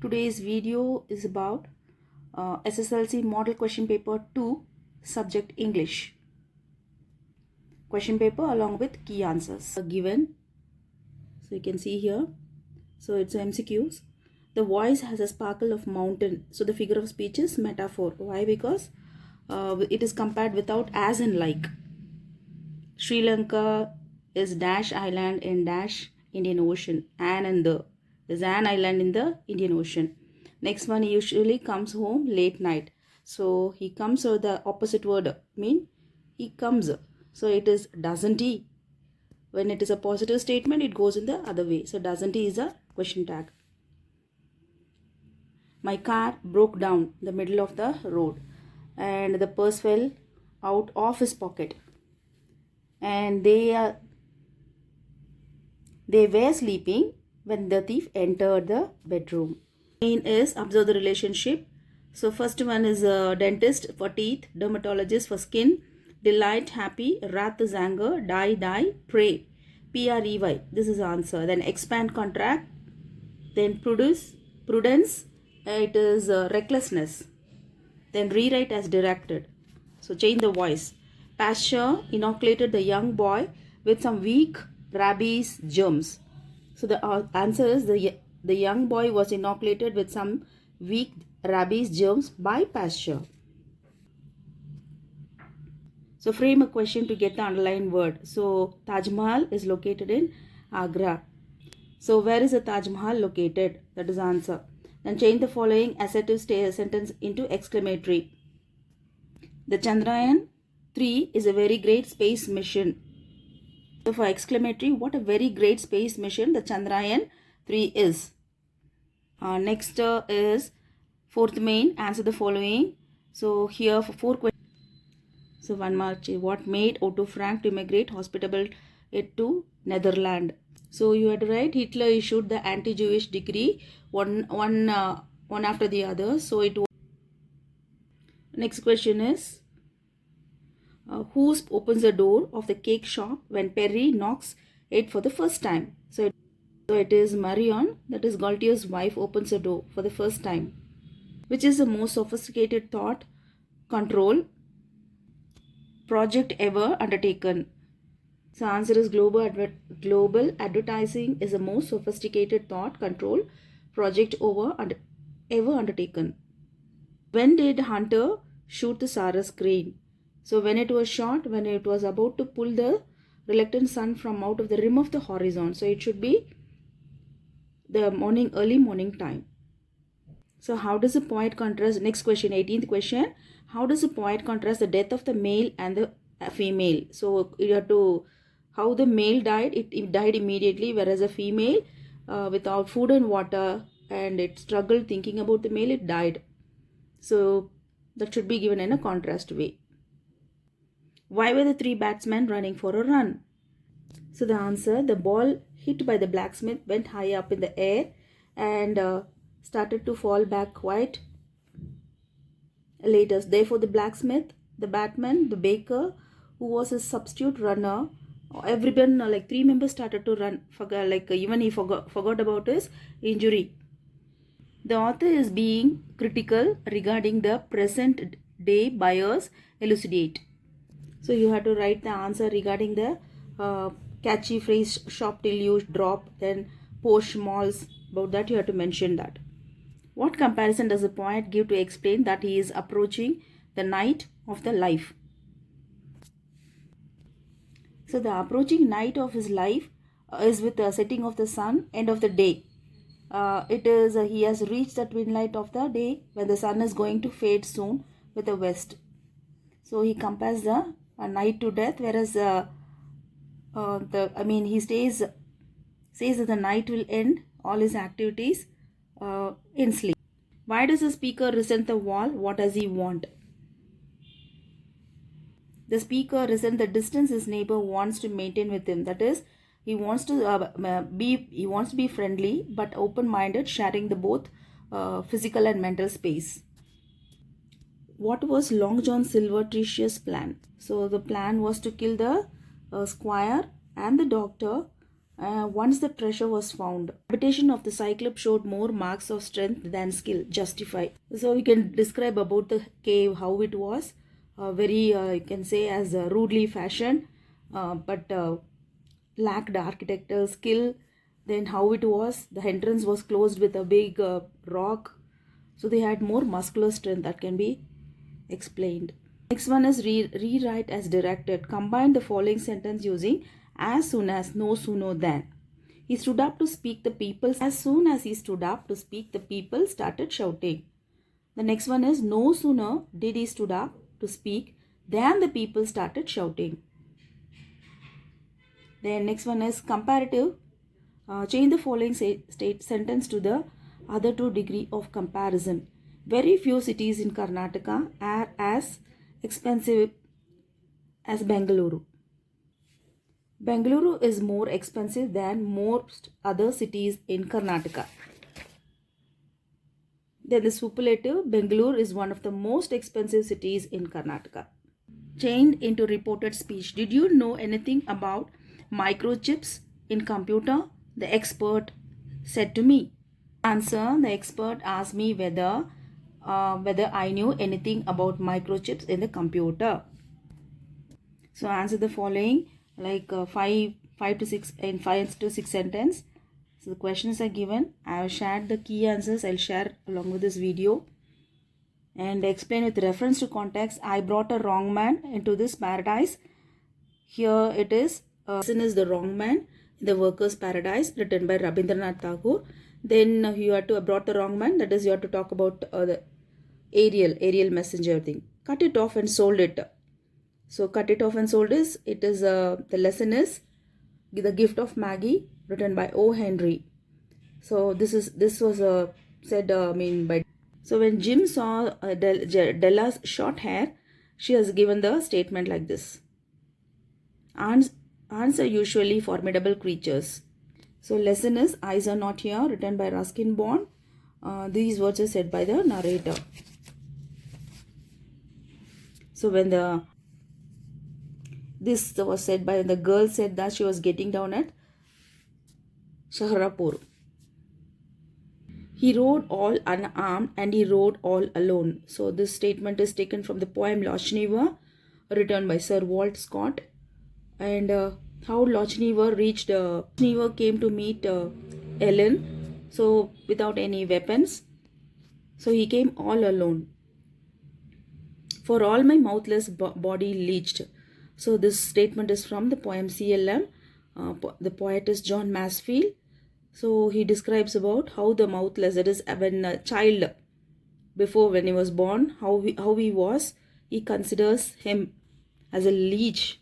Today's video is about S.S.L.C Model Question Paper 2, Subject English. Question paper along with key answers are given. So you can see here. So it's MCQs. The voice has a sparkle of mountain. So the figure of speech is metaphor. Why? Because it is compared without as and like. Sri Lanka is dash island in dash Indian Ocean. An and the is an island in the Indian Ocean. Next one, he usually comes home late night. So he comes, or the opposite word mean he comes. So it is doesn't he. When it is a positive statement, it goes in the other way. So doesn't he is a question tag. My car broke down in the middle of the road and the purse fell out of his pocket. And they were sleeping when the thief entered the bedroom. Main is observe the relationship. So first one is a dentist for teeth, dermatologist for skin, delight, happy, wrath is anger, die, pray, prey. This is answer. Then expand, contract. Then prudence, it is recklessness. Then rewrite as directed. So change the voice. Pasteur inoculated the young boy with some weak rabies germs. So the answer is the young boy was inoculated with some weak rabies germs by Pasteur. So frame a question to get the underlined word. So Taj Mahal is located in Agra. So where is the Taj Mahal located? That is answer. Then change the following assertive sentence into exclamatory. The Chandrayaan-3 is a very great space mission. So for exclamatory, what a very great space mission the Chandrayaan-3 is. Next is fourth main, answer the following. So here for 4 questions. So one mark, what made Otto Frank to immigrate hospitable it to Netherlands? So you had to write Hitler issued the anti-Jewish decree one after the other. So it was. Next question is who opens the door of the cake shop when Perry knocks it for the first time? So it is Marion, that is Gaultier's wife, opens the door for the first time. Which is the most sophisticated thought control project ever undertaken? So answer is global advertising is the most sophisticated thought control project ever undertaken. When did Hunter shoot the Saras crane? So when it was shot, when it was about to pull the reluctant sun from out of the rim of the horizon. So it should be the early morning time. So how does the poet contrast, next question, 18th question, how does the poet contrast the death of the male and the female? So you have to, how the male died, it died immediately, whereas a female without food and water, and it struggled thinking about the male, it died. So that should be given in a contrast way. Why were the 3 batsmen running for a run? So the answer, the ball hit by the blacksmith went high up in the air and started to fall back quite later. Therefore the blacksmith, the batman, the baker, who was a substitute runner, everyone, like 3 members started to run, even he forgot about his injury. The author is being critical regarding the present day buyers elucidate. So you have to write the answer regarding the catchy phrase shop till you drop, then posh malls. About that you have to mention that. What comparison does the poet give to explain that he is approaching the night of the life? So the approaching night of his life is with the setting of the sun, end of the day. It is he has reached the twilight of the day when the sun is going to fade soon with the west. So he compares the night to death, whereas he says that the night will end all his activities in sleep. Why does the speaker resent the wall? What does he want? The speaker resents the distance his neighbor wants to maintain with him. That is, he wants to be friendly but open-minded, sharing the both physical and mental space. What was Long John Silvertricious' plan? So the plan was to kill the squire and the doctor Once the treasure was found, habitation of the Cyclops showed more marks of strength than skill. Justify. So you can describe about the cave, how it was. Very, you can say, as rudely fashioned, but lacked architectural skill. Then how it was, the entrance was closed with a big rock. So they had more muscular strength that can be explained. Next one is rewrite as directed. Combine the following sentence using as soon as, no sooner than. He stood up to speak, the people. As soon as he stood up to speak, the people started shouting. The next one is no sooner did he stood up to speak than the people started shouting. Then next one is comparative. Change the following state sentence to the other two degree of comparison. Very few cities in Karnataka are as expensive as Bengaluru. Bengaluru is more expensive than most other cities in Karnataka. Then the superlative, Bengaluru is one of the most expensive cities in Karnataka. Changed into reported speech. Did you know anything about microchips in computer? The expert said to me. Answer, the expert asked me whether I knew anything about microchips in the computer. So answer the following, like five to six in 5 to 6 sentence. So the questions are given. I have shared the key answers. I'll share along with this video and explain with reference to context. I brought a wrong man into this paradise. Here it is. Sin is the wrong man in the workers' paradise, written by Rabindranath Tagore. Then you have to brought the wrong man. That is, you have to talk about the aerial messenger thing. Cut it off and sold it. So cut it off and sold is, it is the lesson is The Gift of Maggie, written by O. Henry. So this was said by. So when Jim saw Della's short hair, she has given the statement like this. Ants are usually formidable creatures. So lesson is Eyes Are Not Here, written by Ruskin Bond. These words are said by the narrator. So when this was said by the girl, said that she was getting down at Shahrapur. He rode all unarmed and he rode all alone. So this statement is taken from the poem Lochnever, written by Sir Walter Scott. And how Lochnever reached, Lochnever came to meet Ellen, so without any weapons. So he came all alone. For all my mouthless body leeched. So this statement is from the poem CLM. The poet is John Masefield. So he describes about how the mouthless, that is when a child, before when he was born, how he was, he considers him as a leech,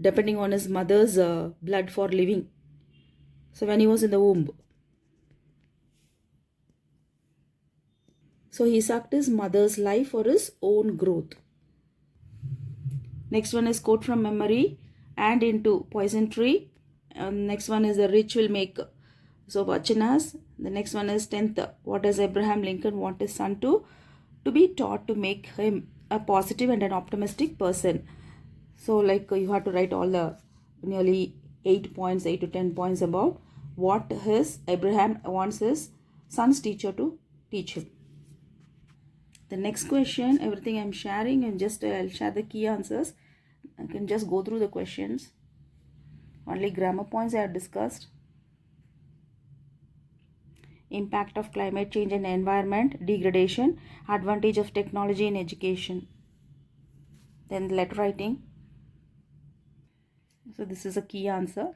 depending on his mother's blood for living. So when he was in the womb, so he sucked his mother's life for his own growth. Next one is quote from memory and into poison tree. Next one is the rich will make so vachanas. The next one is 10th. What does Abraham Lincoln want his son to be taught to make him a positive and an optimistic person? So like you have to write all the nearly 8 to 10 points about what Abraham wants his son's teacher to teach him. The next question, everything I'm sharing, and just I'll share the key answers. I can just go through the questions. Only grammar points I have discussed. Impact of climate change and environment, degradation, advantage of technology in education. Then letter writing. So this is a key answer.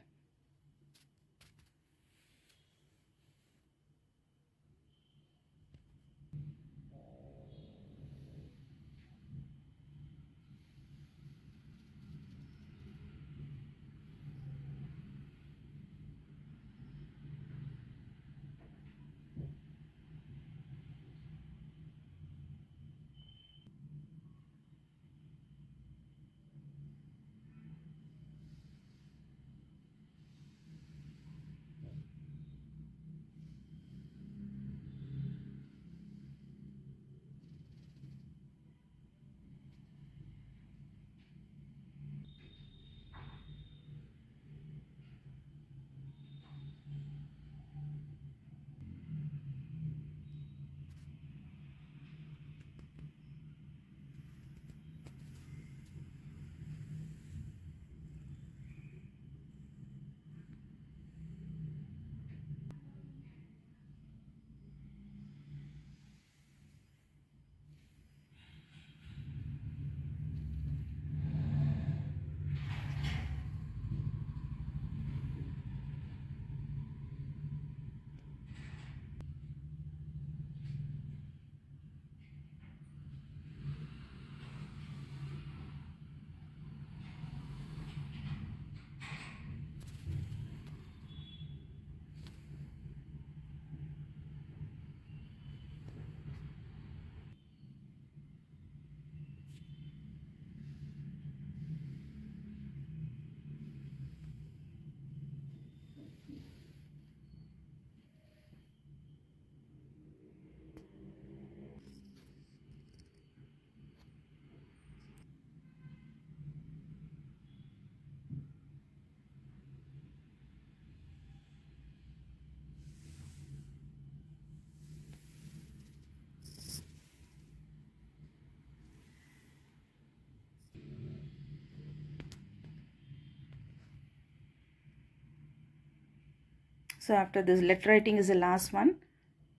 So after this, letter writing is the last one.